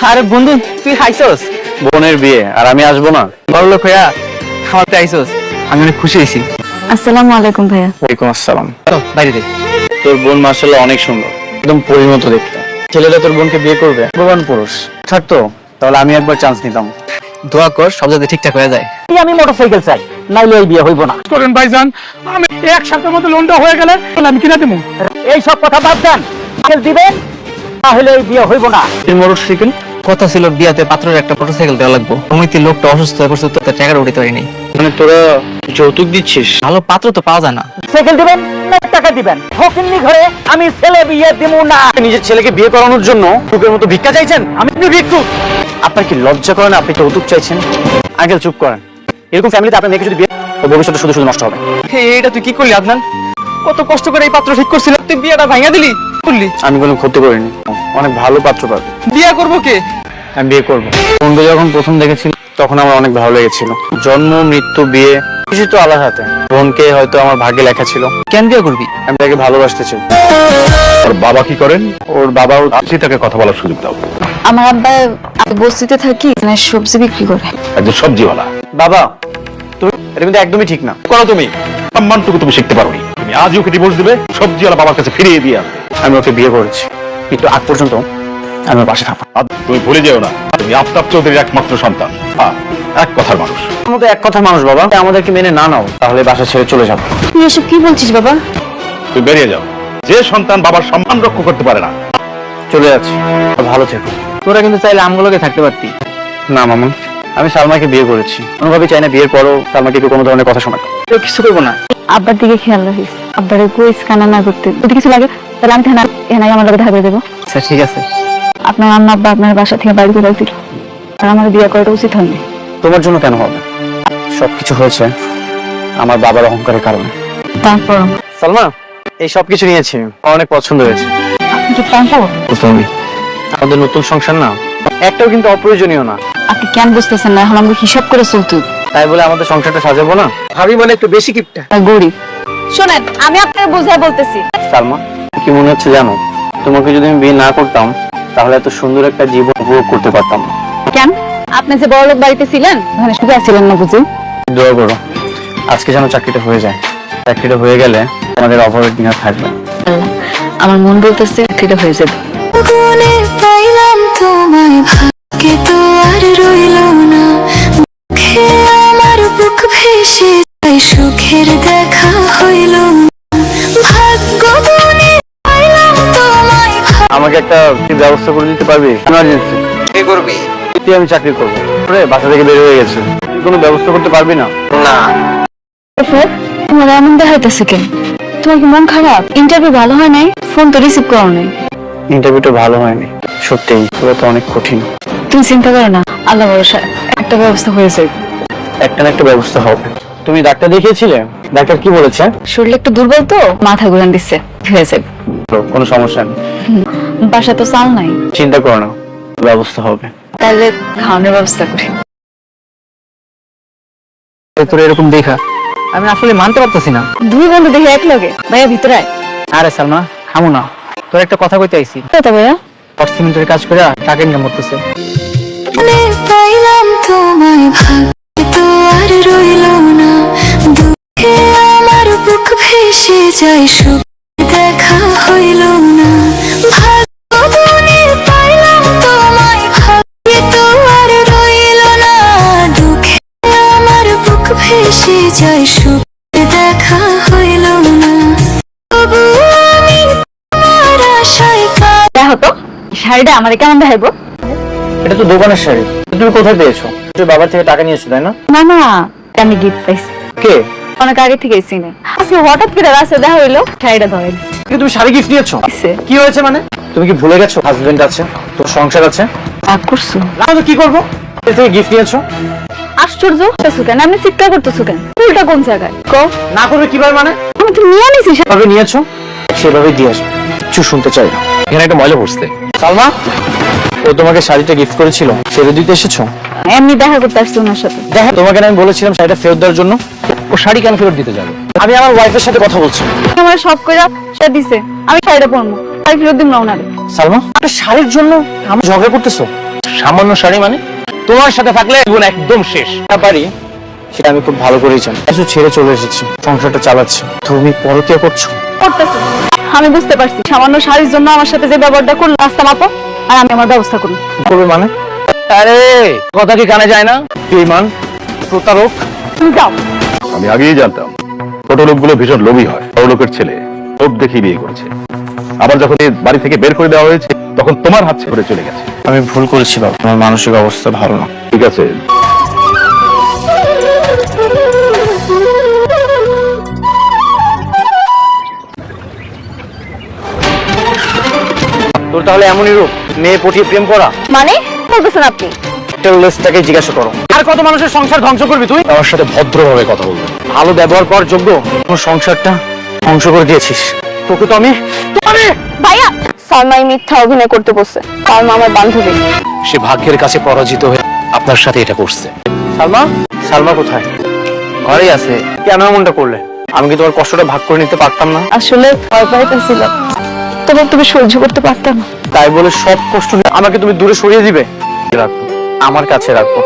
আরে বন্ধু তুই খাইছস? বোনের বিয়ে আর আমি আসবো না? বড় লোক হইয়া খাওয়াতে আইছস, আমি অনেক খুশি হয়েছি। আসসালামু আলাইকুম ভাইয়া। ওয়ালাইকুম আসসালাম। বাইরে দে। তোর বোন মাশাআল্লাহ অনেক সুন্দর, একদম পরীর মতো দেখতে। ছেলেটা তোর বোনকে বিয়ে করবে, ভগবান পুরুষ থাকতো তাহলে আমি একবার চান্স নিতাম। দোয়া কর সব যাতে ঠিকঠাক হয়ে যায়। আমি মোটরসাইকেল চাই, নাইলে এই বিয়ে হইব না। করেন ভাইজান, আমি এক সপ্তাহের মধ্যে লোনটা হয়ে গেলে আমি কিনে দেবো। এই সব কথা বাদ দেন, সাইকেল দিবেন তাহলে এই বিয়ে হইব না। মোটরসাইকেল কথা ছিল বিয়াতে পাত্রের একটা মোটরসাইকেল দেওয়া লাগবে। সমিতির লোকটা অসুস্থ হয়ে পড়ছে, তো তার টাকা উঠাতে পারিনি। মানে তোরা যৌতুক দিচ্ছিস? ভালো পাত্র তো পাওয়া যায় না। সাইকেল দিবেন না টাকা দিবেন? ফকিন্নি ঘরে আমি ছেলে বিয়ে দিব না। নিজের ছেলেকে বিয়ে করানোর জন্য টুকের মতো ভিক্ষা চাইছেন? আমি ভিক্ষুক? আপনার কি লজ্জা করে না? আপনি যৌতুক চাইছেন? আঙ্কেল চুপ করেন। এরকম ফ্যামিলিতে আপনার মেয়েকে যদি বিয়ে, ভবিষ্যৎ শুধু শুধু নষ্ট হবে। এটা তুই কি করলি আদনান? কত কষ্ট করে এই পাত্র ঠিক করছিল, তুই বিয়েটা ভাঙা দিলি করলি। আমি কোনো ক্ষতি করিনি, অনেক ভালো পাত্র পাবে। বিয়ে করবো কে? আমি বিয়ে করবো। বন্ধু যখন প্রথম দেখেছিল তখন আমার অনেক ভালো লেগেছিল। জন্ম মৃত্যু বিয়ে কিছু তো আল্লাহর হাতে। বোনকে হয়তো আমার ভাগ্যে লেখা ছিল। কেন বিয়ে করবি? আমি তাকে ভালোবাসতে চাই। ওর বাবা কি করেন? ওর বাবাও আসি, তাকে কথা বলার সুযোগ দাও। আমার আব্বা বস্তিতে থাকি, মানে সবজি বিক্রি করে। একজন সবজিওয়ালা। বাবা তুমি এটা কিন্তু একদমই ঠিক না। করো তুমি সম্মানটুকু তুমি শিখতে পারোনি। তুমি আজই ওকে ডিভোর্স দিবে, সবজিওয়ালা বাবার কাছে ফিরিয়ে দিয়ে আসবে। আমি ওকে বিয়ে করেছি, কিন্তু আগ পর্যন্ত আমি ওর পাশে থাকবো। আর তুমি ভুলে যেও না, তুমি আফতাব চৌধুরীর একমাত্র সন্তান। এক কথার মানুষ। আমাদের এক কথা মানুষ বাবা, আমাদেরকে মেনে না নাও তাহলে বাসা ছেড়ে চলে যাবো। তুই এসব কি বলছিস বাবা? তুই বেরিয়ে যাও। যে সন্তান বাবার সম্মান রক্ষা করতে পারে না। চলে যাচ্ছি, ভালো থেকো। তোরা কিন্তু চাইলে আমগুলোকে থাকতে পারতি। না মামুন, আমি সালমাকে বিয়ে করেছি, কোনোভাবেই চাই না বিয়ের পরও সালমাকে কেউ কোনো ধরনের কথা শোনাতে। কেউ কিছু করবো না। আব্বার দিকে খেয়াল রাখিস, আব্বারে কইস কান্না না করতে। যদি কিছু লাগে তাহলে আমি এখানে আমার লগে দেখা করে দেবো। আচ্ছা ঠিক আছে। আপনার আম্মা আব্বা আপনার বাসা থেকে বাড়ি করে দিল, আর আমার বিয়ে করাটা উচিত হয়নি। তোমার জন্য কেন হবে? সবকিছু হয়েছে আমার বাবার অহংকারের কারণে। তারপর সালমা এই সবকিছু নিয়েছি, অনেক পছন্দ হয়েছে। আপনি কি প্ল্যান করো? আমাদের নতুন সংসার না, একটাও কিন্তু অপ্রয়োজনীয় না। আপনি কেন বুঝতেছেন না? এখন আমাকে হিসাব করে চলতে হবে। তাই বলে আমাদের সংসারটা সাজাবো না? ভাবি বলে একটু বেশি কিপটা। গরিব। শোনেন, আমি আপনাকে বুঝাই বলতেছি। সালমা কি মনে হচ্ছে জানো, তোমাকে যদি আমি বিয়ে না করতাম তাহলে এত সুন্দর একটা জীবন উপভোগ করতে পারতাম না। কেন? আপনি যে বড়লোক বাড়িতে ছিলেন, ওখানে সুখে ছিলেন না বুঝি? দোয়া করো আজকে যেন চাকরিটা হয়ে যায়। চাকরিটা হয়ে গেলে আমাদের অভাবের দিন আর থাকবে না। আমার মন বলতেছে চাকরিটা হয়ে যাবে। গুনে পাইলাম তোমায়, ভাগ্যে তো আর রইল না। মুখে আমার বুক ভেসে যায়, সুখের দেখা হইল না। ভাগ্য গুনে পাইলাম তোমায়। আমাকে একটা ব্যবস্থা করে দিতে পারবি? ইমার্জেন্সি। কি করবি? তুই আমি চাকরি করবো। বাসা থেকে বের হয়ে গেছে, তুই কোনো ব্যবস্থা করতে পারবি না? না। তোমার এমন দেখাইতেছে কেন? তোমার কি মন খারাপ? ইন্টারভিউ ভালো হয় নাই? ফোন তো রিসিভ করো নাই। ইন্টারভিউটা ভালো হয়নি সত্যিই, পুরো তো অনেক কঠিন। তুমি চিন্তা করো না, আল্লাহ ভরসা একটা ব্যবস্থা হয়ে যাবে। একটা না একটা ব্যবস্থা হবে। তুমি ডাক্তার দেখিয়েছিলে? ডাক্তার কি বলেছে? শরীর একটু দুর্বল তো, মাথা ঘুরান দিচ্ছে, হয়ে যাবে। কোনো সমস্যা নেই, বাসা তো চাল নাই। চিন্তা করো না, ব্যবস্থা হবে। তাহলে খাওয়ানোর ব্যবস্থা করি। তোর এরকম দেখা আমি আসলে মানতে পারতেছি না। দুই বন্ধু দেখে এক লগে। ভাইয়া ভিতরে আয়। আরে সালমা থামো না, তোর একটা কথা কইতে আইছি। কোথা ভাইয়া? সিমেন্টের কাজ করে টাকা ইনকাম করতেছে। গুনে পাইলাম তোমায়, ভাগ্যে তো আর রইল না। দুঃখে আমার বুক ভেসে যায়, সুখের দেখা হইল না। ভাগ্য গুনে পাইলাম তোমায়, ভাগ্যে তো আর রইল না। দুঃখে আমার বুক ভেসে যায়, সুখের দেখা হইল না। তবু আমি তোমার আশায় দেখো তো শাড়িটা আমার কেমন দেখাইবো? এটা তো দোকানের শাড়ি, তুমি কোথায় পেয়েছো? তুই বাবার থেকে টাকা নিয়েছো তাই না? না না, আমি গিফট পাইছি। কে? অনেক আগে থেকে চিনি। আজকে হঠাৎ করে রাস্তায় দেখা হইলো, শাড়িটা ধরে দিছি। কিন্তু তুমি শাড়ি গিফট নিয়েছো? কি হয়েছে মানে? তুমি কি ভুলে গেছো হাজবেন্ড আছে, তোর সংসার আছে? রাগ করছো? না তো কি করবো? এর থেকে গিফট নিয়েছো? আশ্চর্য কেন? আপনি চিৎকার করতেছো কেন? ফুলটা কোন জায়গায়? না করবে কিভাবে মানে? আমি তো নিয়ে নিছি। ভাবে নিয়েছো সেভাবে দিয়ে আসবে, কিছু শুনতে চাই না। এখানে একটা ময়লা পড়ছে। সালমা ও তোমাকে শাড়িটা গিফট করেছিল, ফেরত দিতে এসেছো? এমনি দেখা করতে আসছি ওনার সাথে। দেখো তোমাকে না আমি বলেছিলাম শাড়িটা ফেরত দেওয়ার জন্য। ও শাড়ি কেন ফেরত দিতে যাবে? আমি আমার ওয়াইফের সাথে কথা বলছি। আমার সব কইরা সেটা দিছে, আমি শাড়িটা পরবো, শাড়ি ফেরত দিব না ওনারে। সালমা একটা শাড়ির জন্য আমার ঝগড়া করতেছো? সামান্য শাড়ি মানে? তোমার সাথে থাকলে জীবন একদম শেষ। পারি সেটা আমি খুব ভালো করেই জানি। কিছু ছেড়ে চলে এসেছি, সংসারটা চালাচ্ছি। তুমি পরকীয়া করছো? করতেছি। আমি বুঝতে পারছি সামান্য শাড়ির জন্য আমার সাথে যে ব্যবহারটা করলো, রাস্তা মাপো আর আমি আমার ব্যবস্থা করব। করবে মানে? আরে কথা কি কানে যায় না? বেঈমান, প্রতারক। তুমি যাও। আমি আগেই জানতাম ছোট লোকগুলো ভীষণ লোভী হয়। বড় লোকের ছেলে লোভ দেখে বিয়ে করেছে। আবার যখন এই বাড়ি থেকে বের করে দেওয়া হয়েছে তখন তোমার হাত ছেড়ে চলে গেছে। আমি ভুল করেছি বাবা, আমার মানসিক অবস্থা ভালো না। ঠিক আছে, তোর তাহলে এমনই রূপ, মেয়ে পটিয়ে প্রেম করা? মানে বলতেছেন আপনি? টেললেসটাকে জিজ্ঞাসা করো। আর কত মানুষের সংসার ধ্বংস করবি তুই? আমার সাথে ভদ্রভাবে কথা বলবে। ভালো ব্যবহার করার যোগ্য তোর সংসারটা ধ্বংস করে দিয়েছিস। তোকে তো আমি ভাইয়া সালমাই মিথ্যা অভিনয় করতে বসছে। সালমা আমার বান্ধবী। সে ভাগ্যের কাছে পরাজিত হয়ে আপনার সাথে এটা করছে। সালমা, সালমা কোথায়? ঘরেই আছে। কেন এমনটা করলে? আমি কি তোমার কষ্টটা ভাগ করে নিতে পারতাম না? আসলে ভয় পাইতেছিল, তবে তুমি সহ্য করতে পারতাম না। তাই বলে সব কষ্ট নিয়ে আমাকে তুমি দূরে সরিয়ে দিবে? রাখবো, আমার কাছে রাখবো।